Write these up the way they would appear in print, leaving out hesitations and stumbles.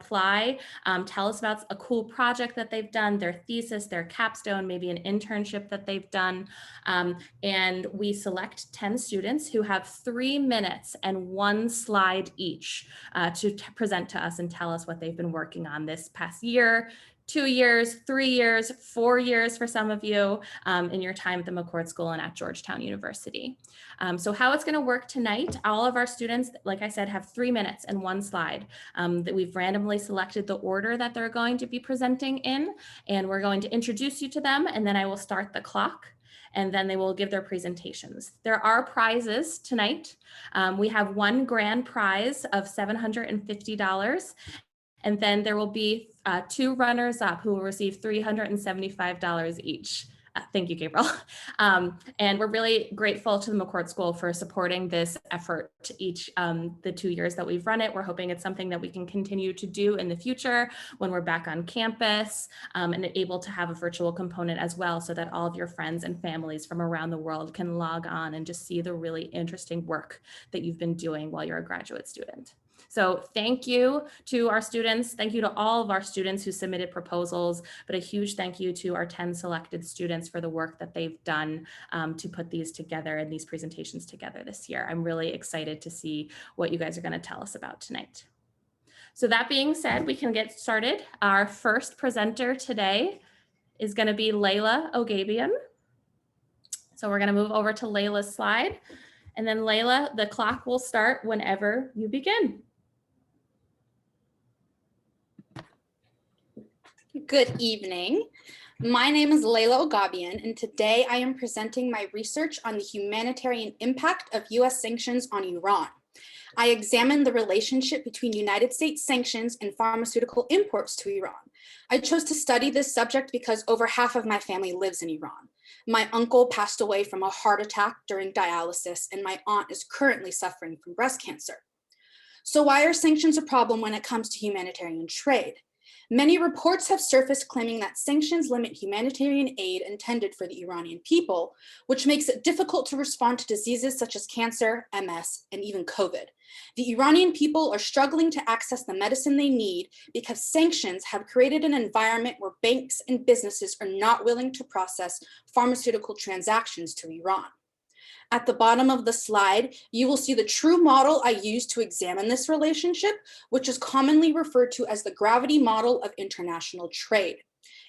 apply, tell us about a cool project that they've done, their thesis, their capstone, maybe an internship that they've done. And we select 10 students who have 3 minutes and 1 slide each to present to us and tell us what they've been working on this past year, 2 years, 3 years, 4 years for some of you in your time at the McCourt School and at Georgetown University. So how it's going to work tonight, all of our students, like I said, have 3 minutes and 1 slide that we've randomly selected the order that they're going to be presenting in, and we're going to introduce you to them, and then I will start the clock, and then they will give their presentations. There are prizes tonight. We have 1 grand prize of $750. And then there will be 2 runners up who will receive $375 each. Thank you, Gabriel. And we're really grateful to the McCourt School for supporting this effort each the 2 years that we've run it. We're hoping it's something that we can continue to do in the future when we're back on campus and able to have a virtual component as well, so that all of your friends and families from around the world can log on and just see the really interesting work that you've been doing while you're a graduate student. So thank you to our students. Thank you to all of our students who submitted proposals, but a huge thank you to our 10 selected students for the work that they've done to put these together and these presentations together this year. I'm really excited to see what you guys are going to tell us about tonight. So that being said, we can get started. Our first presenter today is going to be Layla Ogabian. So we're going to move over to Layla's slide. And then Layla, the clock will start whenever you begin. Good evening. My name is Layla Ogabian, and today I am presenting my research on the humanitarian impact of US sanctions on Iran. I examined the relationship between United States sanctions and pharmaceutical imports to Iran. I chose to study this subject because over half of my family lives in Iran. My uncle passed away from a heart attack during dialysis, and my aunt is currently suffering from breast cancer. So why are sanctions a problem when it comes to humanitarian trade? Many reports have surfaced claiming that sanctions limit humanitarian aid intended for the Iranian people, which makes it difficult to respond to diseases such as cancer, MS, and even COVID. The Iranian people are struggling to access the medicine they need because sanctions have created an environment where banks and businesses are not willing to process pharmaceutical transactions to Iran. At the bottom of the slide, you will see the true model I used to examine this relationship, which is commonly referred to as the gravity model of international trade.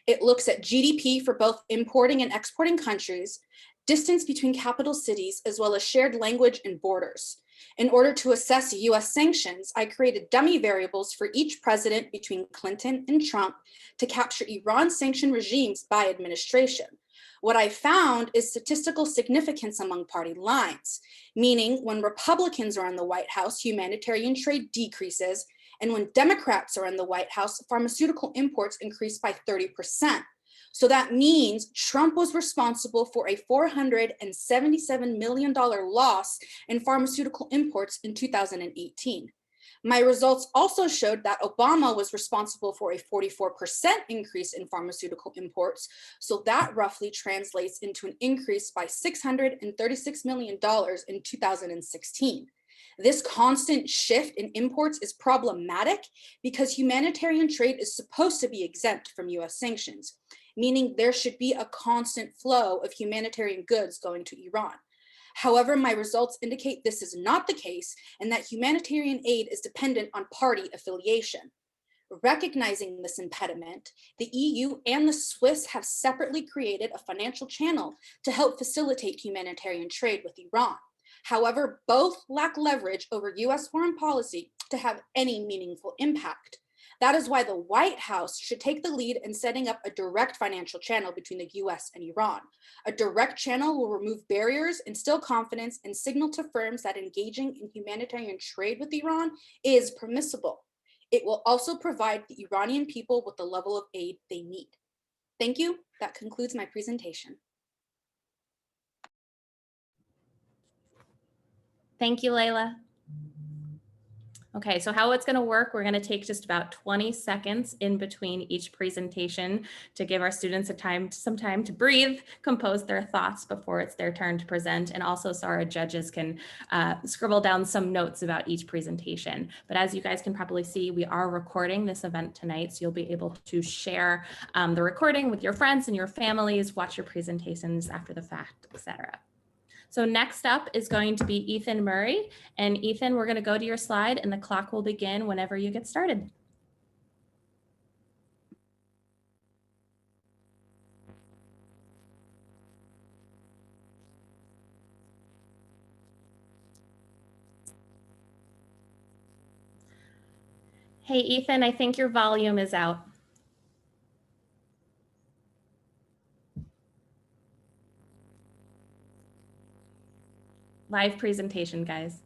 It looks at GDP for both importing and exporting countries, distance between capital cities, as well as shared language and borders. In order to assess US sanctions, I created dummy variables for each president between Clinton and Trump to capture Iran sanction regimes by administration. What I found is statistical significance among party lines, meaning when Republicans are in the White House, humanitarian trade decreases, and when Democrats are in the White House, pharmaceutical imports increase by 30%. So that means Trump was responsible for a $477 million loss in pharmaceutical imports in 2018. My results also showed that Obama was responsible for a 44% increase in pharmaceutical imports, so that roughly translates into an increase by $636 million in 2016. This constant shift in imports is problematic because humanitarian trade is supposed to be exempt from US sanctions, meaning there should be a constant flow of humanitarian goods going to Iran. However, my results indicate this is not the case and that humanitarian aid is dependent on party affiliation. Recognizing this impediment, the EU and the Swiss have separately created a financial channel to help facilitate humanitarian trade with Iran. However, both lack leverage over US foreign policy to have any meaningful impact. That is why the White House should take the lead in setting up a direct financial channel between the US and Iran. A direct channel will remove barriers, instill confidence, and signal to firms that engaging in humanitarian trade with Iran is permissible. It will also provide the Iranian people with the level of aid they need. Thank you. That concludes my presentation. Thank you, Layla. Okay, so how it's going to work, we're going to take just about 20 seconds in between each presentation to give our students some time to breathe, compose their thoughts before it's their turn to present, and also so our judges can scribble down some notes about each presentation. But as you guys can probably see, we are recording this event tonight, so you'll be able to share the recording with your friends and your families, watch your presentations after the fact, etc. So next up is going to be Ethan Murray. And Ethan, we're going to go to your slide and the clock will begin whenever you get started. Hey, Ethan, I think your volume is out. Live presentation, guys.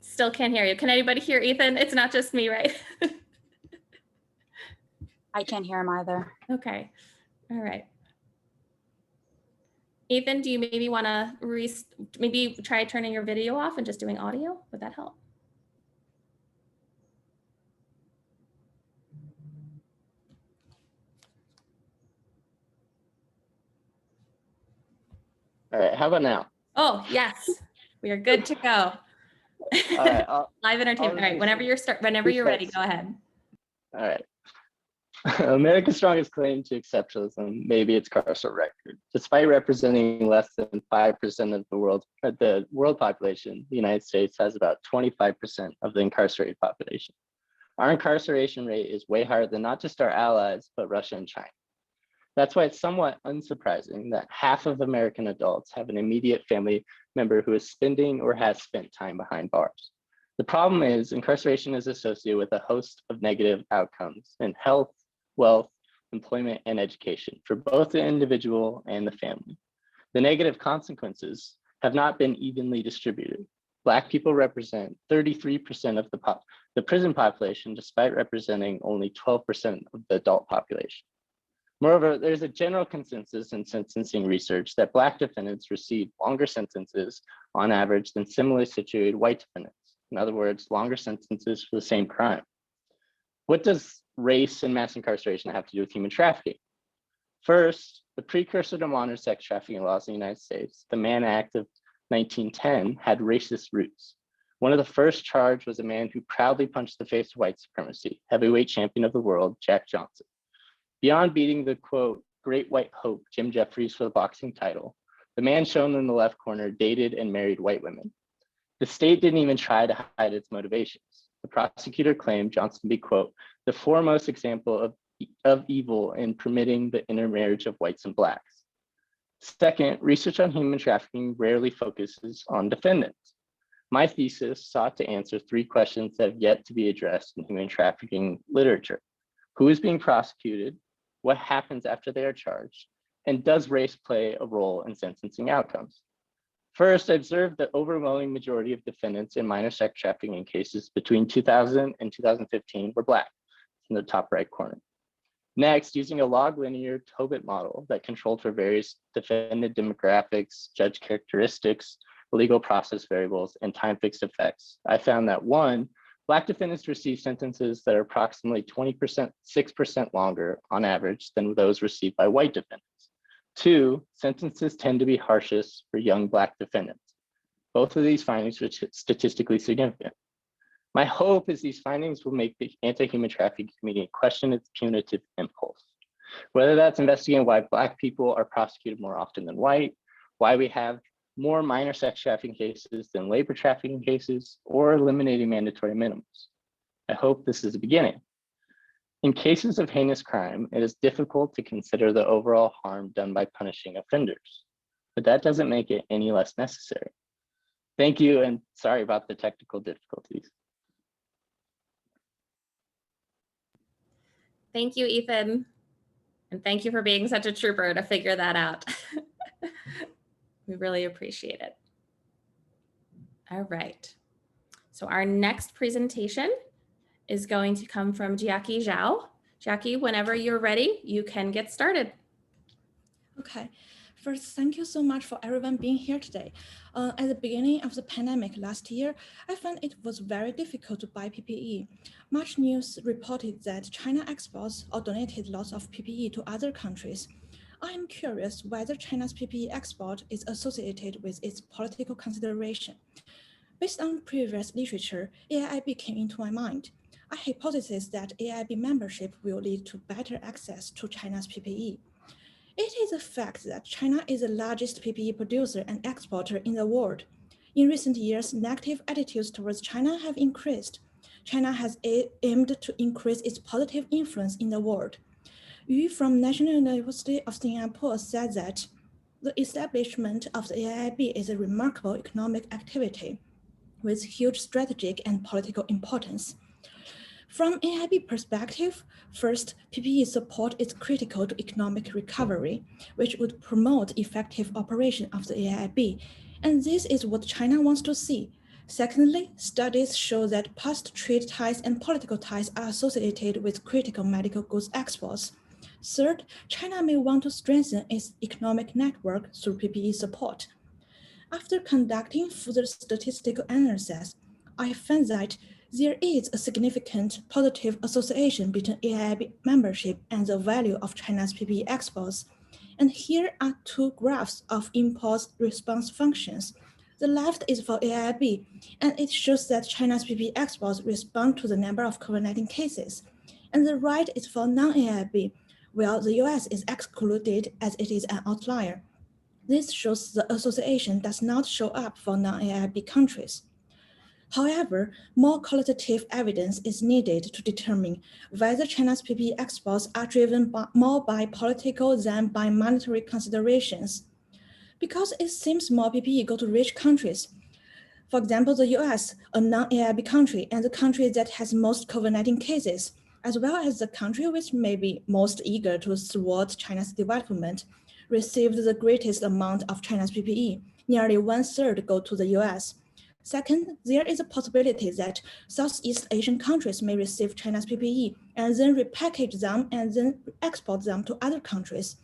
Still can't hear you. Can anybody hear Ethan? It's not just me, right? I can't hear him either. Okay. All right. Ethan, do you maybe want to maybe try turning your video off and just doing audio? Would that help? All right, how about now? Oh, yes. We are good to go. All right, Live entertainment. All right, whenever you're ready, go ahead. All right. America's strongest claim to exceptionalism may be its carceral record. Despite representing less than 5% of the world population, the United States has about 25% of the incarcerated population. Our incarceration rate is way higher than not just our allies, but Russia and China. That's why it's somewhat unsurprising that half of American adults have an immediate family member who is spending or has spent time behind bars. The problem is incarceration is associated with a host of negative outcomes in health, wealth, employment, and education for both the individual and the family. The negative consequences have not been evenly distributed. Black people represent 33% of the prison population, despite representing only 12% of the adult population. Moreover, there's a general consensus in sentencing research that Black defendants receive longer sentences on average than similarly situated white defendants. In other words, longer sentences for the same crime. What does race and mass incarceration have to do with human trafficking? First, the precursor to modern sex trafficking laws in the United States, the Mann Act of 1910, had racist roots. One of the first charged was a man who proudly punched the face of white supremacy, heavyweight champion of the world, Jack Johnson. Beyond beating the, quote, great white hope, Jim Jeffries, for the boxing title, the man shown in the left corner dated and married white women. The state didn't even try to hide its motivations. The prosecutor claimed Johnson to be, quote, the foremost example of evil in permitting the intermarriage of whites and Blacks. Second, research on human trafficking rarely focuses on defendants. My thesis sought to answer three questions that have yet to be addressed in human trafficking literature. Who is being prosecuted? What happens after they are charged? And does race play a role in sentencing outcomes? First, I observed the overwhelming majority of defendants in minor sex trafficking cases between 2000 and 2015 were Black, in the top right corner. Next, using a log linear Tobit model that controlled for various defendant demographics, judge characteristics, legal process variables, and time-fixed effects, I found that one, Black defendants receive sentences that are approximately 6% longer on average than those received by white defendants. Two, sentences tend to be harshest for young Black defendants. Both of these findings are statistically significant. My hope is these findings will make the anti-human trafficking community question its punitive impulse. Whether that's investigating why Black people are prosecuted more often than white, why we have more minor sex trafficking cases than labor trafficking cases, or eliminating mandatory minimums. I hope this is a beginning. In cases of heinous crime, it is difficult to consider the overall harm done by punishing offenders, but that doesn't make it any less necessary. Thank you, and sorry about the technical difficulties. Thank you, Ethan. And thank you for being such a trooper to figure that out. We really appreciate it. All right. So our next presentation is going to come from Jiaqi Zhao. Jackie, whenever you're ready, you can get started. Okay. First, thank you so much for everyone being here today. At the beginning of the pandemic last year, I found it was very difficult to buy PPE. Much news reported that China exports or donated lots of PPE to other countries. I am curious whether China's PPE export is associated with its political consideration. Based on previous literature, AIIB came into my mind. A hypothesis that AIIB membership will lead to better access to China's PPE. It is a fact that China is the largest PPE producer and exporter in the world. In recent years, negative attitudes towards China have increased. China has aimed to increase its positive influence in the world. Yu from National University of Singapore said that the establishment of the AIIB is a remarkable economic activity with huge strategic and political importance. From AIIB perspective, first, PPE support is critical to economic recovery, which would promote effective operation of the AIIB, and this is what China wants to see. Secondly, studies show that past trade ties and political ties are associated with critical medical goods exports. Third, China may want to strengthen its economic network through PPE support. After conducting further statistical analysis, I found that there is a significant positive association between AIIB membership and the value of China's PPE exports. And here are two graphs of impulse response functions. The left is for AIIB, and it shows that China's PPE exports respond to the number of COVID-19 cases. And the right is for non-AIIB, while the US is excluded as it is an outlier. This shows the association does not show up for non-AIIB countries. However, more qualitative evidence is needed to determine whether China's PPE exports are driven more by political than by monetary considerations. Because it seems more PPE go to rich countries. For example, the US, a non-AIIB country, and the country that has most COVID-19 cases, as well as the country which may be most eager to thwart China's development, received the greatest amount of China's PPE. Nearly 1/3 go to the US. Second, there is a possibility that Southeast Asian countries may receive China's PPE and then repackage them and then export them to other countries.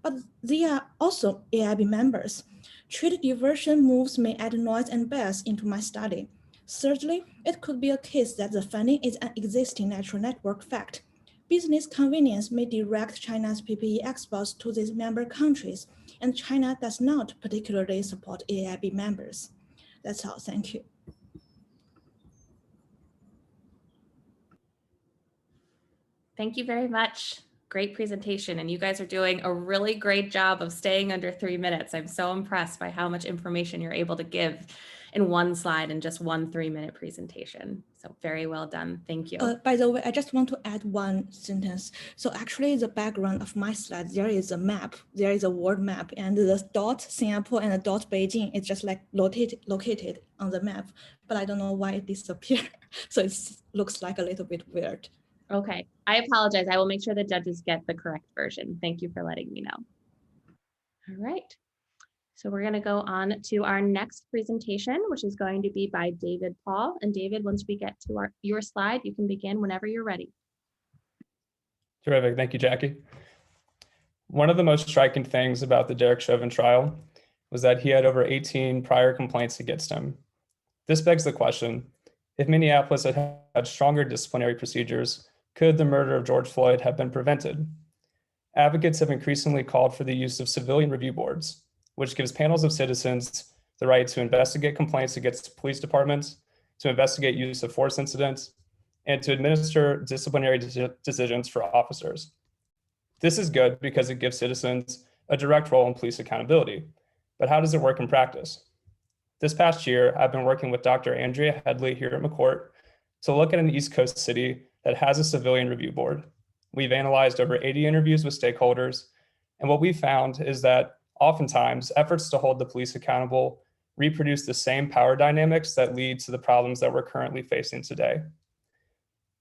But they are also AIIB members. Trade diversion moves may add noise and bias into my study. Thirdly, it could be a case that the finding is an existing natural network fact. Business convenience may direct China's PPE exports to these member countries, and China does not particularly support AIIB members. That's all, thank you. Thank you very much. Great presentation. And you guys are doing a really great job of staying under 3 minutes. I'm so impressed by how much information you're able to give in one slide in just one 3-minute presentation. So very well done. Thank you. By the way, I just want to add one sentence. So actually the background of my slide, there is a map, there is a world map, and the dot Singapore and the dot Beijing is just like located on the map, but I don't know why it disappeared. So it looks like a little bit weird. Okay, I apologize. I will make sure the judges get the correct version. Thank you for letting me know. All right. So we're going to go on to our next presentation, which is going to be by David Paul. And David, once we get to your slide, you can begin whenever you're ready. Terrific. Thank you, Jackie. One of the most striking things about the Derek Chauvin trial was that he had over 18 prior complaints against him. This begs the question, if Minneapolis had had stronger disciplinary procedures, could the murder of George Floyd have been prevented? Advocates have increasingly called for the use of civilian review boards, which gives panels of citizens the right to investigate complaints against police departments, to investigate use of force incidents, and to administer disciplinary decisions for officers. This is good because it gives citizens a direct role in police accountability. But how does it work in practice? This past year, I've been working with Dr. Andrea Headley here at McCourt to look at an East Coast city that has a civilian review board. We've analyzed over 80 interviews with stakeholders, and what we found is that oftentimes efforts to hold the police accountable reproduce the same power dynamics that lead to the problems that we're currently facing today.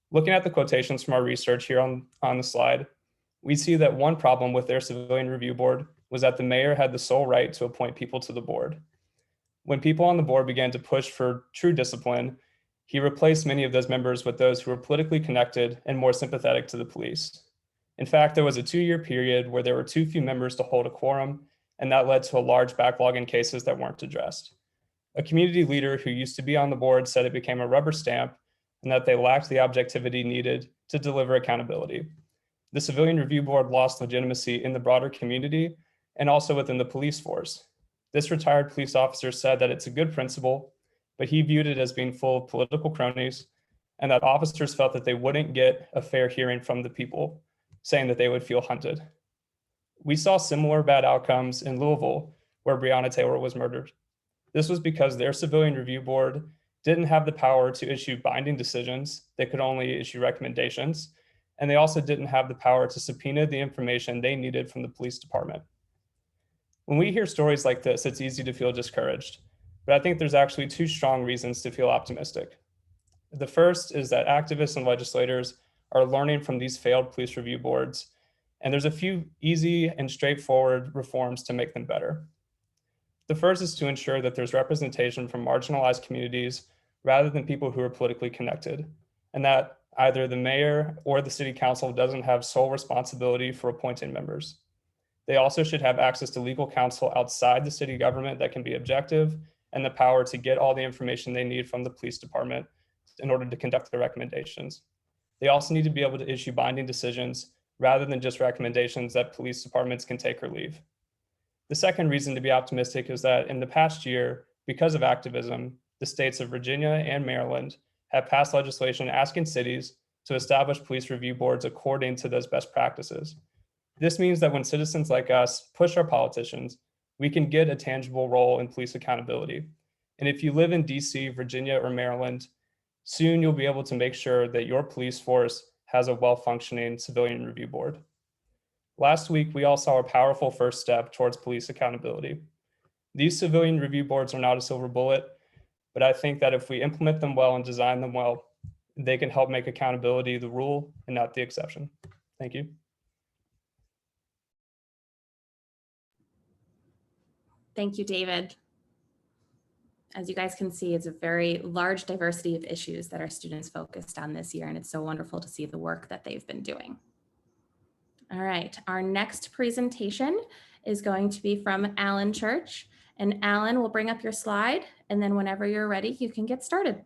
Looking at the quotations from our research here on the slide, we see that one problem with their civilian review board was that the mayor had the sole right to appoint people to the board. When people on the board began to push for true discipline, he replaced many of those members with those who were politically connected and more sympathetic to the police. In fact, there was a 2-year period where there were too few members to hold a quorum, and that led to a large backlog in cases that weren't addressed. A community leader who used to be on the board said it became a rubber stamp and that they lacked the objectivity needed to deliver accountability. The Civilian Review Board lost legitimacy in the broader community and also within the police force. This retired police officer said that it's a good principle, but he viewed it as being full of political cronies and that officers felt that they wouldn't get a fair hearing from the people, saying that they would feel hunted. We saw similar bad outcomes in Louisville, where Breonna Taylor was murdered. This was because their Civilian Review Board didn't have the power to issue binding decisions. They could only issue recommendations. And they also didn't have the power to subpoena the information they needed from the police department. When we hear stories like this, it's easy to feel discouraged, but I think there's actually 2 strong reasons to feel optimistic. The first is that activists and legislators are learning from these failed police review boards, and there's a few easy and straightforward reforms to make them better. The first is to ensure that there's representation from marginalized communities rather than people who are politically connected, and that either the mayor or the city council doesn't have sole responsibility for appointing members. They also should have access to legal counsel outside the city government that can be objective and the power to get all the information they need from the police department in order to conduct their recommendations. They also need to be able to issue binding decisions rather than just recommendations that police departments can take or leave. The second reason to be optimistic is that in the past year, because of activism, the states of Virginia and Maryland have passed legislation asking cities to establish police review boards according to those best practices. This means that when citizens like us push our politicians, we can get a tangible role in police accountability. And if you live in DC, Virginia, or Maryland, soon you'll be able to make sure that your police force has a well-functioning civilian review board. Last week, we all saw a powerful first step towards police accountability. These civilian review boards are not a silver bullet, but I think that if we implement them well and design them well, they can help make accountability the rule and not the exception. Thank you. Thank you, David. As you guys can see, it's a very large diversity of issues that our students focused on this year, and it's so wonderful to see the work that they've been doing. All right, our next presentation is going to be from Alan Church, and Alan will bring up your slide, and then whenever you're ready, you can get started.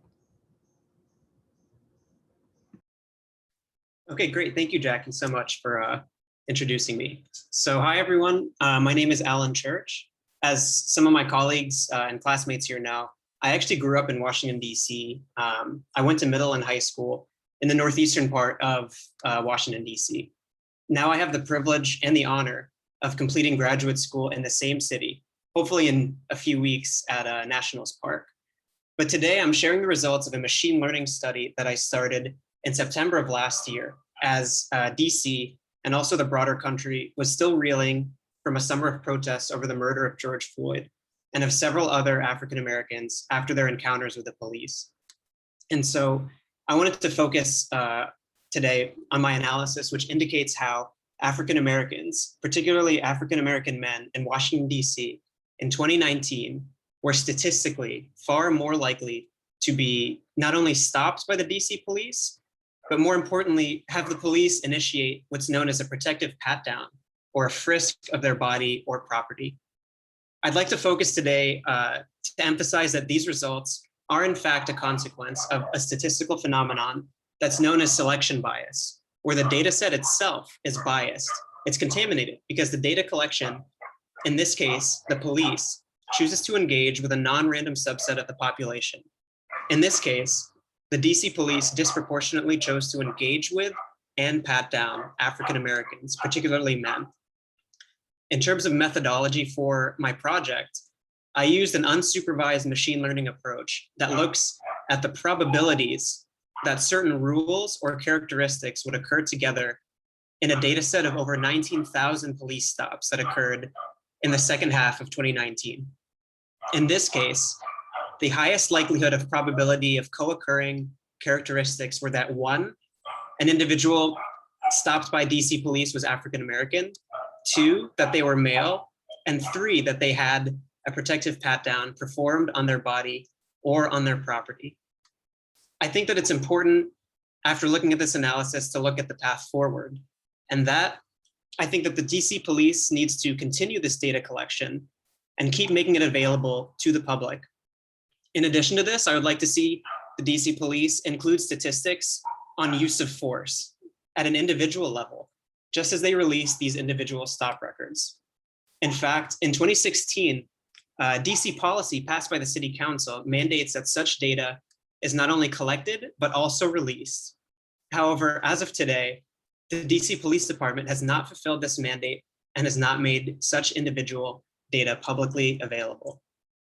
Okay, great. Thank you, Jackie, so much for introducing me. So hi, everyone. My name is Alan Church. As some of my colleagues and classmates here know, I actually grew up in Washington, DC. I went to middle and high school in the northeastern part of Washington, DC. Now I have the privilege and the honor of completing graduate school in the same city, hopefully in a few weeks at Nationals Park. But today I'm sharing the results of a machine learning study that I started in September of last year as DC and also the broader country was still reeling from a summer of protests over the murder of George Floyd and of several other African Americans after their encounters with the police. And so I wanted to focus today on my analysis, which indicates how African Americans, particularly African American men in Washington, DC in 2019 were statistically far more likely to be not only stopped by the DC police, but more importantly, have the police initiate what's known as a protective pat down or a frisk of their body or property. I'd like to focus today to emphasize that these results are in fact a consequence of a statistical phenomenon that's known as selection bias, where the data set itself is biased. It's contaminated because the data collection, in this case, the police, chooses to engage with a non-random subset of the population. In this case, the DC police disproportionately chose to engage with and pat down African Americans, particularly men. In terms of methodology for my project, I used an unsupervised machine learning approach that looks at the probabilities that certain rules or characteristics would occur together in a data set of over 19,000 police stops that occurred in the second half of 2019. In this case, the highest likelihood of probability of co-occurring characteristics were that 1, an individual stopped by DC police was African American, 2, that they were male, and 3, that they had a protective pat down performed on their body or on their property. I think that it's important, after looking at this analysis, to look at the path forward. And that, I think that the DC police needs to continue this data collection and keep making it available to the public. In addition to this, I would like to see the DC police include statistics on use of force at an individual level, just as they release these individual stop records. In fact, in 2016, DC policy passed by the City Council mandates that such data is not only collected, but also released. However, as of today, the DC Police Department has not fulfilled this mandate and has not made such individual data publicly available.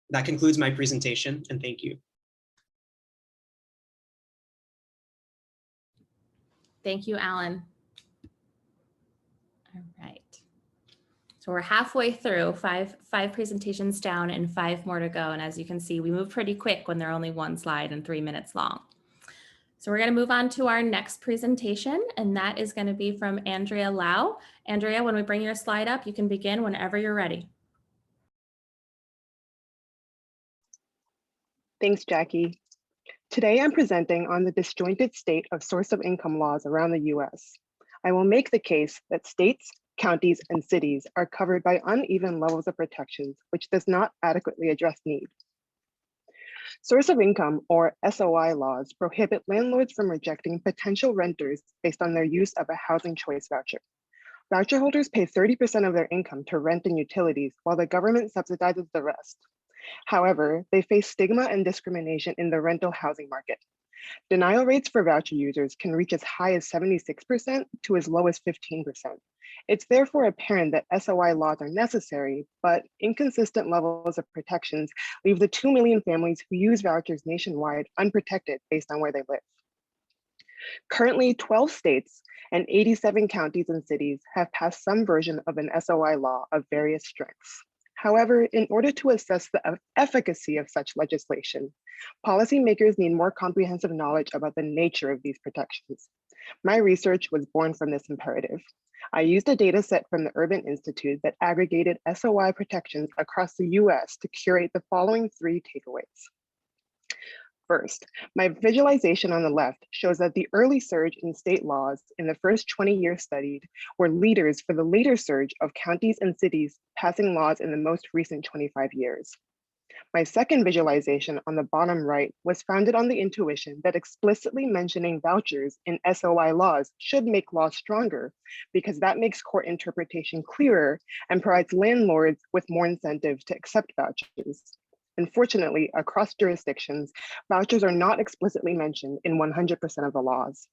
That concludes my presentation, and thank you. Thank you, Alan. All right. So we're halfway through, five presentations down and 5 more to go. And as you can see, we move pretty quick when they're only 1 slide and 3 minutes long. So we're going to move on to our next presentation, and that is going to be from Andrea Lau. Andrea, when we bring your slide up, you can begin whenever you're ready. Thanks, Jackie. Today, I'm presenting on the disjointed state of source of income laws around the US. I will make the case that states, counties, and cities are covered by uneven levels of protections, which does not adequately address need. Source of income, or SOI laws, prohibit landlords from rejecting potential renters based on their use of a housing choice voucher. Voucher holders pay 30% of their income to rent and utilities, while the government subsidizes the rest. However, they face stigma and discrimination in the rental housing market. Denial rates for voucher users can reach as high as 76% to as low as 15%. It's therefore apparent that SOI laws are necessary, but inconsistent levels of protections leave the 2 million families who use vouchers nationwide unprotected based on where they live. Currently, 12 states and 87 counties and cities have passed some version of an SOI law of various strengths. However, in order to assess the efficacy of such legislation, policymakers need more comprehensive knowledge about the nature of these protections. My research was born from this imperative. I used a data set from the Urban Institute that aggregated SOI protections across the US to curate the following 3 takeaways. First, my visualization on the left shows that the early surge in state laws in the first 20 years studied were leaders for the later surge of counties and cities passing laws in the most recent 25 years. My second visualization on the bottom right was founded on the intuition that explicitly mentioning vouchers in SOI laws should make laws stronger, because that makes court interpretation clearer and provides landlords with more incentive to accept vouchers. Unfortunately, across jurisdictions, vouchers are not explicitly mentioned in 100% of the laws.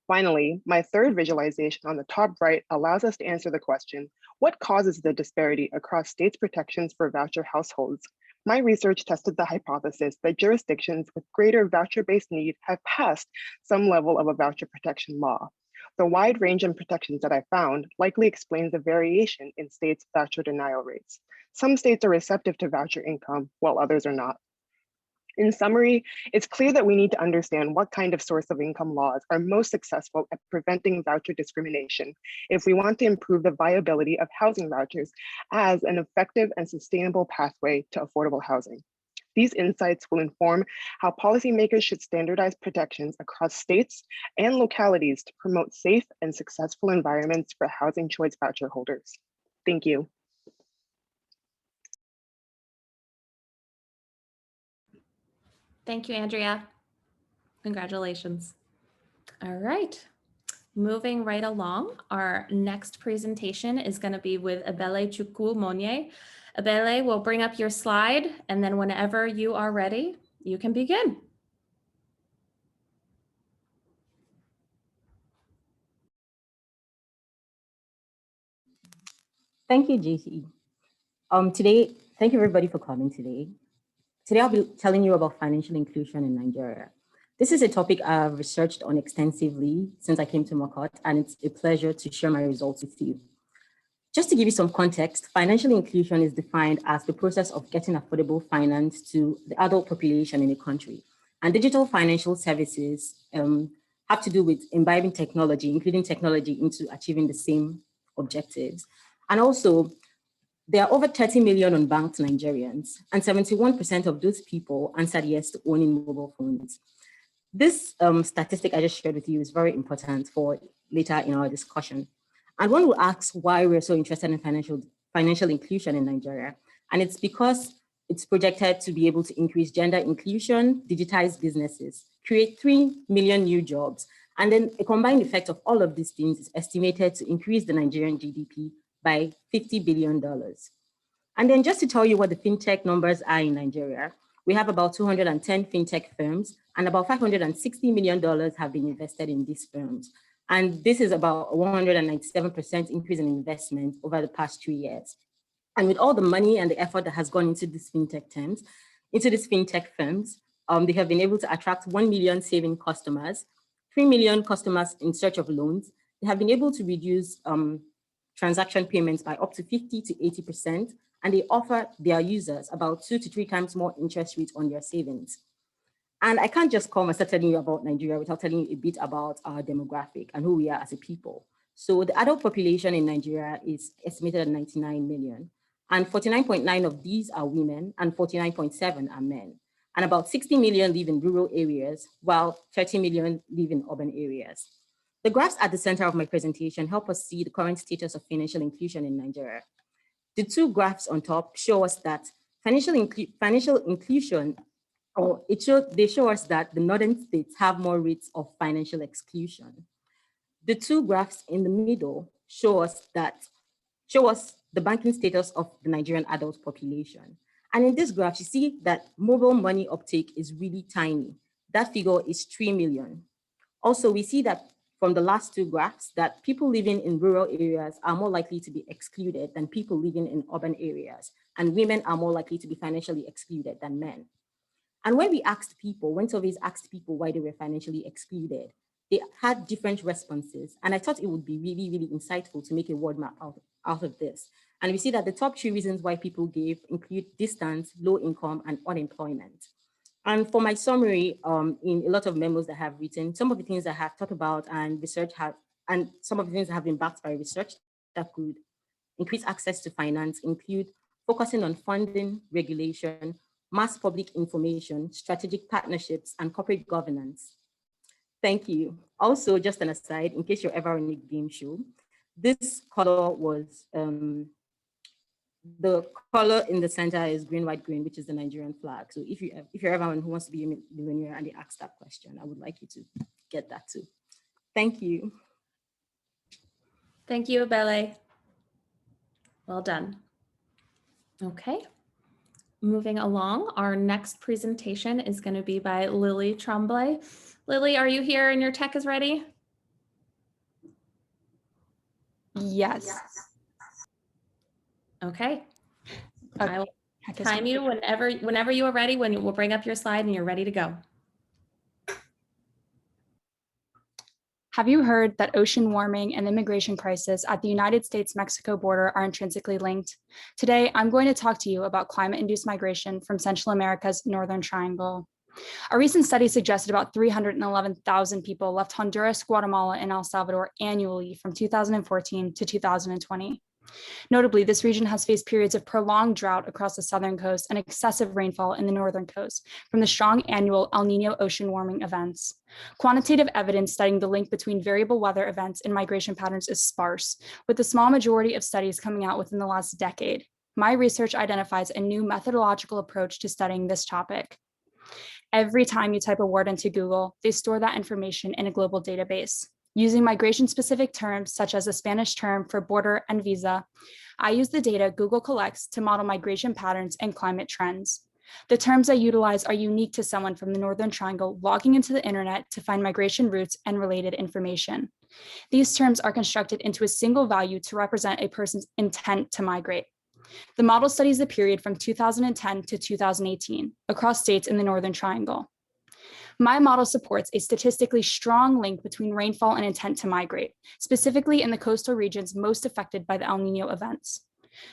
Finally, my third visualization on the top right allows us to answer the question, what causes the disparity across states' protections for voucher households? My research tested the hypothesis that jurisdictions with greater voucher-based need have passed some level of a voucher protection law. The wide range in protections that I found likely explains the variation in states' voucher denial rates. Some states are receptive to voucher income, while others are not. In summary, it's clear that we need to understand what kind of source of income laws are most successful at preventing voucher discrimination if we want to improve the viability of housing vouchers as an effective and sustainable pathway to affordable housing. These insights will inform how policymakers should standardize protections across states and localities to promote safe and successful environments for housing choice voucher holders. Thank you. Thank you, Andrea. Congratulations. All right. Moving right along, our next presentation is going to be with Abele Chukwu-Monye. Abele will bring up your slide, and then whenever you are ready, you can begin. Thank you, JC. Thank you everybody for coming today. Today, I'll be telling you about financial inclusion in Nigeria. This is a topic I've researched on extensively since I came to McCourt, and it's a pleasure to share my results with you. Just to give you some context, financial inclusion is defined as the process of getting affordable finance to the adult population in a country. And digital financial services have to do with imbibing technology, including technology into achieving the same objectives. And also, there are over 30 million unbanked Nigerians, and 71% of those people answered yes to owning mobile phones. This statistic I just shared with you is very important for later in our discussion. And one will ask why we're so interested in financial inclusion in Nigeria. And it's because it's projected to be able to increase gender inclusion, digitize businesses, create 3 million new jobs. And then a combined effect of all of these things is estimated to increase the Nigerian GDP by $50 billion. And then just to tell you what the fintech numbers are in Nigeria, we have about 210 fintech firms, and about $560 million have been invested in these firms. And this is about a 197% increase in investment over the past 3 years. And with all the money and the effort that has gone into these fintech firms, they have been able to attract 1 million saving customers, 3 million customers in search of loans. They have been able to reduce transaction payments by up to 50 to 80%, and they offer their users about 2 to 3 times more interest rates on their savings. And I can't just come and start telling you about Nigeria without telling you a bit about our demographic and who we are as a people. So the adult population in Nigeria is estimated at 99 million, and 49.9 of these are women and 49.7 are men. And about 60 million live in rural areas, while 30 million live in urban areas. The graphs at the center of my presentation help us see the current status of financial inclusion in Nigeria. The 2 graphs on top show us that financial inclusion, they show us that the northern states have more rates of financial exclusion. The 2 graphs in the middle show us the banking status of the Nigerian adult population. And in this graph, you see that mobile money uptake is really tiny. That figure is 3 million. Also, we see that from the last 2 graphs that people living in rural areas are more likely to be excluded than people living in urban areas, and women are more likely to be financially excluded than men. And when surveys asked people why they were financially excluded, they had different responses. And I thought it would be really, really insightful to make a word map out of this. And we see that the top 3 reasons why people gave include distance, low income, and unemployment. And for my summary, in a lot of memos that I have written, some of the things I have thought about and some of the things that have been backed by research that could increase access to finance include focusing on funding, regulation, mass public information, strategic partnerships, and corporate governance. Thank you. Also, just an aside, in case you're ever on a game show, this color was, the color in the center is green, white, green, which is the Nigerian flag. So if you're everyone who wants to be a millionaire and they ask that question, I would like you to get that too. Thank you. Thank you, Abele. Well done. Okay. Moving along, our next presentation is going to be by Lily Tremblay. Lily, are you here and your tech is ready? Yes. Okay. Okay. I will time you whenever you are ready, when we'll bring up your slide and you're ready to go. Have you heard that ocean warming and immigration crisis at the United States-Mexico border are intrinsically linked? Today, I'm going to talk to you about climate-induced migration from Central America's Northern Triangle. A recent study suggested about 311,000 people left Honduras, Guatemala, and El Salvador annually from 2014 to 2020. Notably, this region has faced periods of prolonged drought across the southern coast and excessive rainfall in the northern coast from the strong annual El Niño ocean warming events. Quantitative evidence studying the link between variable weather events and migration patterns is sparse, with a small majority of studies coming out within the last decade. My research identifies a new methodological approach to studying this topic. Every time you type a word into Google, they store that information in a global database. Using migration-specific terms, such as the Spanish term for border and visa, I use the data Google collects to model migration patterns and climate trends. The terms I utilize are unique to someone from the Northern Triangle logging into the internet to find migration routes and related information. These terms are constructed into a single value to represent a person's intent to migrate. The model studies the period from 2010 to 2018 across states in the Northern Triangle. My model supports a statistically strong link between rainfall and intent to migrate, specifically in the coastal regions most affected by the El Niño events.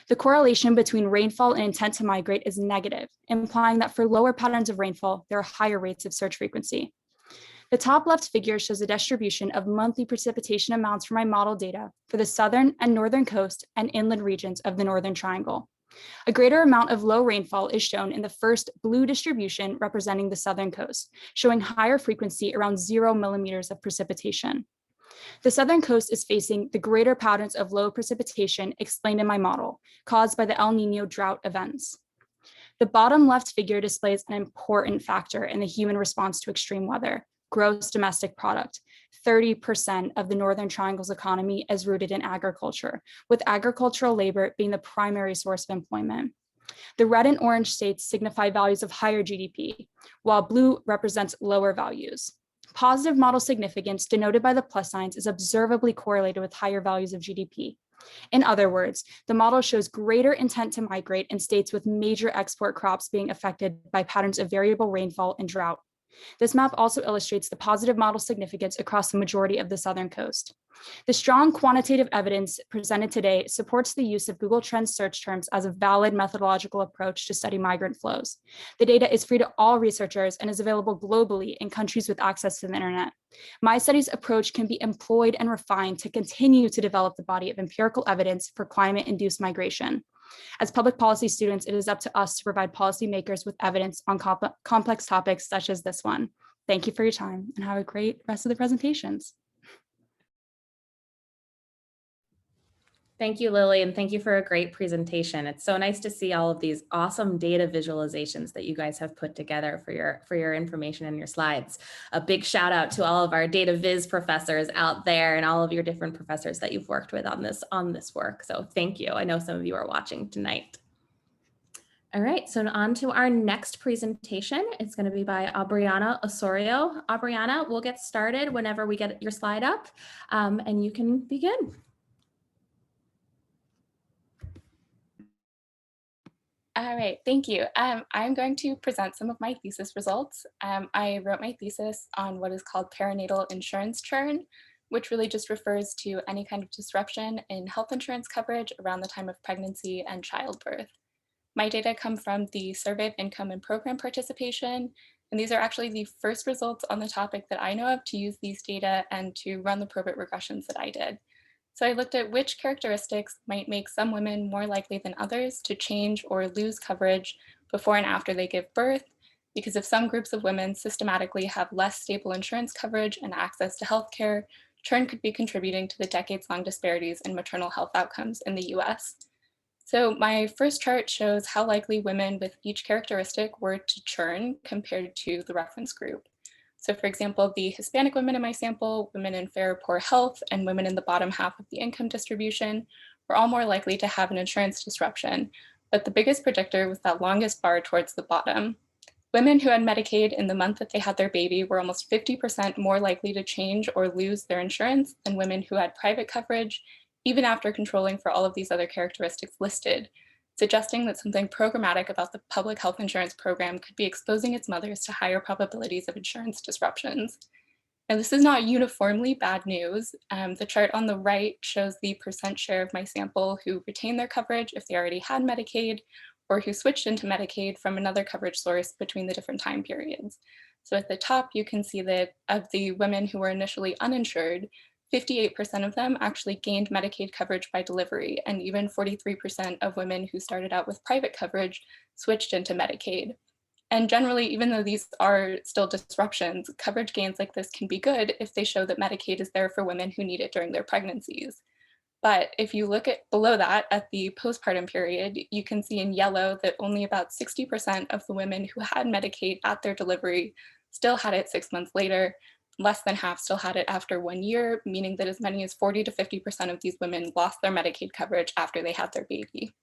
The correlation between rainfall and intent to migrate is negative, implying that for lower patterns of rainfall, there are higher rates of search frequency. The top left figure shows a distribution of monthly precipitation amounts for my model data for the southern and northern coast and inland regions of the Northern Triangle. A greater amount of low rainfall is shown in the first blue distribution representing the southern coast, showing higher frequency around 0 millimeters of precipitation. The southern coast is facing the greater patterns of low precipitation explained in my model, caused by the El Nino drought events. The bottom left figure displays an important factor in the human response to extreme weather: gross domestic product. 30% of the Northern Triangle's economy is rooted in agriculture, with agricultural labor being the primary source of employment. The red and orange states signify values of higher GDP, while blue represents lower values. Positive model significance, denoted by the plus signs, is observably correlated with higher values of GDP. In other words, the model shows greater intent to migrate in states with major export crops being affected by patterns of variable rainfall and drought. This map also illustrates the positive model significance across the majority of the southern coast. The strong quantitative evidence presented today supports the use of Google Trends search terms as a valid methodological approach to study migrant flows. The data is free to all researchers and is available globally in countries with access to the internet. My study's approach can be employed and refined to continue to develop the body of empirical evidence for climate-induced migration. As public policy students, it is up to us to provide policymakers with evidence on complex topics such as this one. Thank you for your time and have a great rest of the presentations. Thank you, Lily, and thank you for a great presentation. It's so nice to see all of these awesome data visualizations that you guys have put together for your information and your slides. A big shout out to all of our data viz professors out there and all of your different professors that you've worked with on this work. So thank you. I know some of you are watching tonight. All right, so on to our next presentation. It's going to be by Aubriana Osorio. Aubriana, we'll get started whenever we get your slide up, and you can begin. All right, thank you. I'm going to present some of my thesis results. I wrote my thesis on what is called perinatal insurance churn, which really just refers to any kind of disruption in health insurance coverage around the time of pregnancy and childbirth. My data come from the Survey of Income and Program Participation, and these are actually the first results on the topic that I know of to use these data and to run the probit regressions that I did. So I looked at which characteristics might make some women more likely than others to change or lose coverage before and after they give birth, because if some groups of women systematically have less stable insurance coverage and access to healthcare, churn could be contributing to the decades-long disparities in maternal health outcomes in the US. So my first chart shows how likely women with each characteristic were to churn compared to the reference group. So for example, the Hispanic women in my sample, women in fair or poor health, and women in the bottom half of the income distribution were all more likely to have an insurance disruption. But the biggest predictor was that longest bar towards the bottom. Women who had Medicaid in the month that they had their baby were almost 50% more likely to change or lose their insurance than women who had private coverage, even after controlling for all of these other characteristics listed, suggesting that something programmatic about the public health insurance program could be exposing its mothers to higher probabilities of insurance disruptions. And this is not uniformly bad news. The chart on the right shows the percent share of my sample who retained their coverage if they already had Medicaid, or who switched into Medicaid from another coverage source between the different time periods. So at the top, you can see that of the women who were initially uninsured, 58% of them actually gained Medicaid coverage by delivery, and even 43% of women who started out with private coverage switched into Medicaid. And generally, even though these are still disruptions, coverage gains like this can be good if they show that Medicaid is there for women who need it during their pregnancies. But if you look at below that at the postpartum period, you can see in yellow that only about 60% of the women who had Medicaid at their delivery still had it 6 months later. Less than half still had it after 1 year, meaning that as many as 40 to 50% of these women lost their Medicaid coverage after they had their baby.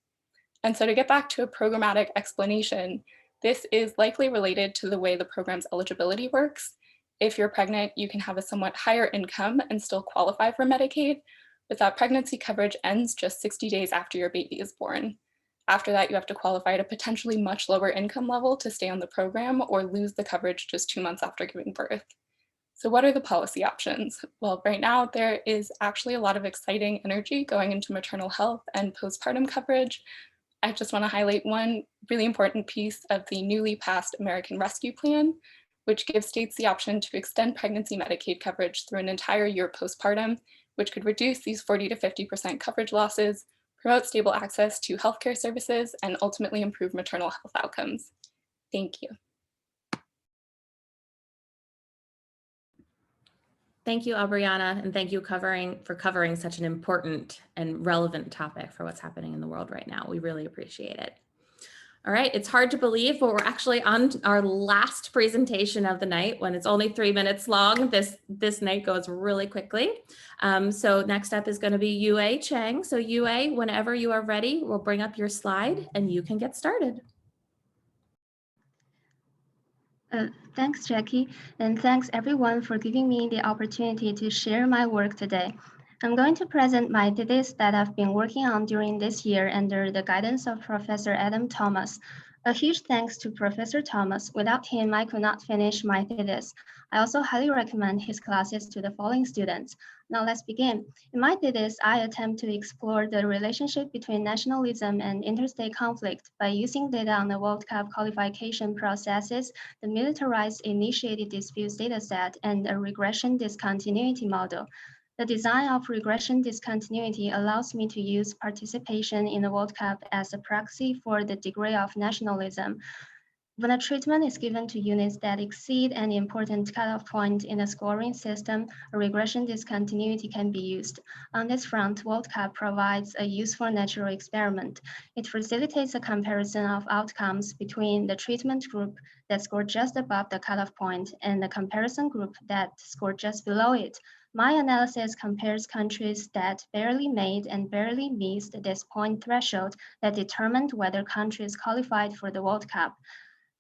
And so to get back to a programmatic explanation, this is likely related to the way the program's eligibility works. If you're pregnant, you can have a somewhat higher income and still qualify for Medicaid, but that pregnancy coverage ends just 60 days after your baby is born. After that, you have to qualify at a potentially much lower income level to stay on the program or lose the coverage just 2 months after giving birth. So what are the policy options? Well, right now there is actually a lot of exciting energy going into maternal health and postpartum coverage. I just want to highlight one really important piece of the newly passed American Rescue Plan, which gives states the option to extend pregnancy Medicaid coverage through an entire year postpartum, which could reduce these 40 to 50% coverage losses, promote stable access to healthcare services, and ultimately improve maternal health outcomes. Thank you. Thank you, Aubriana, and thank you for covering such an important and relevant topic for what's happening in the world right now. We really appreciate it. All right, it's hard to believe, but we're actually on our last presentation of the night. When it's only 3 minutes long, this night goes really quickly. So next up is going to be Yue Chang. So Yue, whenever you are ready, we'll bring up your slide and you can get started. Thanks, Jackie, and thanks everyone for giving me the opportunity to share my work today. I'm going to present my thesis that I've been working on during this year under the guidance of Professor Adam Thomas. A huge thanks to Professor Thomas. Without him, I could not finish my thesis. I also highly recommend his classes to the following students. Now let's begin. In my thesis, I attempt to explore the relationship between nationalism and interstate conflict by using data on the World Cup qualification processes, the militarized initiated disputes dataset, and a regression discontinuity model. The design of regression discontinuity allows me to use participation in the World Cup as a proxy for the degree of nationalism. When a treatment is given to units that exceed an important cutoff point in the scoring system, a regression discontinuity can be used. On this front, World Cup provides a useful natural experiment. It facilitates a comparison of outcomes between the treatment group that scored just above the cutoff point and the comparison group that scored just below it. My analysis compares countries that barely made and barely missed this point threshold that determined whether countries qualified for the World Cup.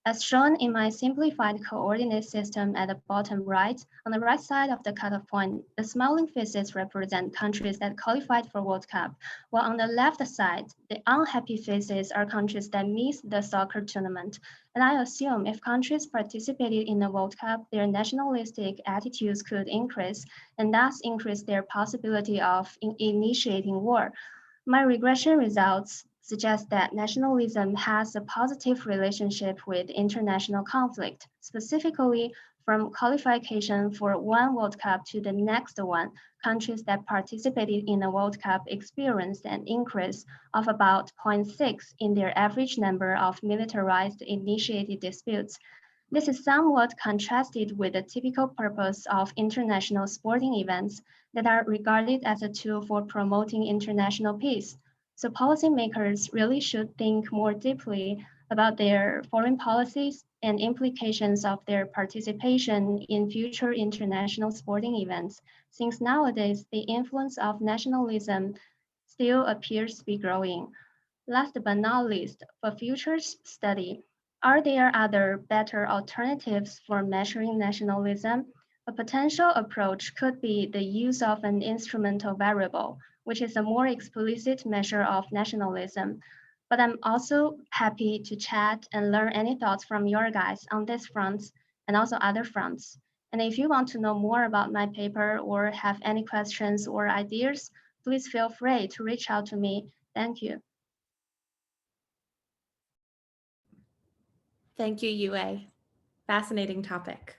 As shown in my simplified coordinate system at the bottom right, on the right side of the cutoff point, the smiling faces represent countries that qualified for World Cup, while on the left side, the unhappy faces are countries that missed the soccer tournament. And I assume if countries participated in the World Cup, their nationalistic attitudes could increase, and thus increase their possibility of initiating war. My regression results suggest that nationalism has a positive relationship with international conflict, specifically from qualification for one World Cup to the next one. Countries that participated in the World Cup experienced an increase of about 0.6 in their average number of militarized initiated disputes. This is somewhat contrasted with the typical purpose of international sporting events that are regarded as a tool for promoting international peace. So policymakers really should think more deeply about their foreign policies and implications of their participation in future international sporting events, since nowadays the influence of nationalism still appears to be growing. Last but not least, for future study, are there other better alternatives for measuring nationalism? A potential approach could be the use of an instrumental variable, which is a more explicit measure of nationalism. But I'm also happy to chat and learn any thoughts from your guys on this front and also other fronts. And if you want to know more about my paper or have any questions or ideas, please feel free to reach out to me. Thank you. Thank you, Yue. Fascinating topic.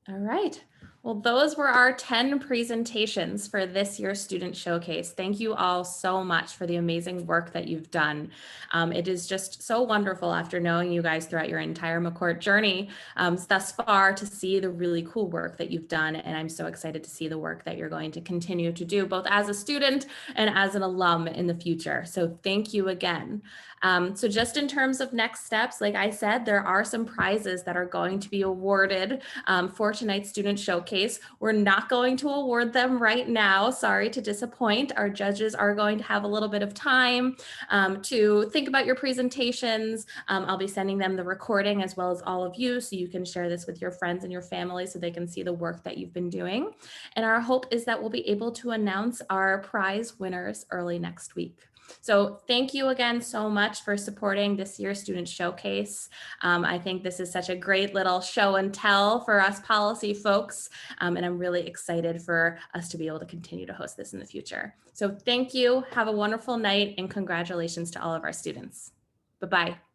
All right. Well, those were our 10 presentations for this year's Student Showcase. Thank you all so much for the amazing work that you've done. It is just so wonderful after knowing you guys throughout your entire McCourt journey thus far to see the really cool work that you've done. And I'm so excited to see the work that you're going to continue to do both as a student and as an alum in the future. So thank you again. So just in terms of next steps, like I said, there are some prizes that are going to be awarded for tonight's Student Showcase. We're not going to award them right now. Sorry to disappoint. Our judges are going to have a little bit of time to think about your presentations. I'll be sending them the recording as well as all of you, so you can share this with your friends and your family so they can see the work that you've been doing. And our hope is that we'll be able to announce our prize winners early next week. So thank you again so much for supporting this year's Student Showcase. I think this is such a great little show and tell for us policy folks, and I'm really excited for us to be able to continue to host this in the future. So thank you, have a wonderful night, and congratulations to all of our students. Bye-bye.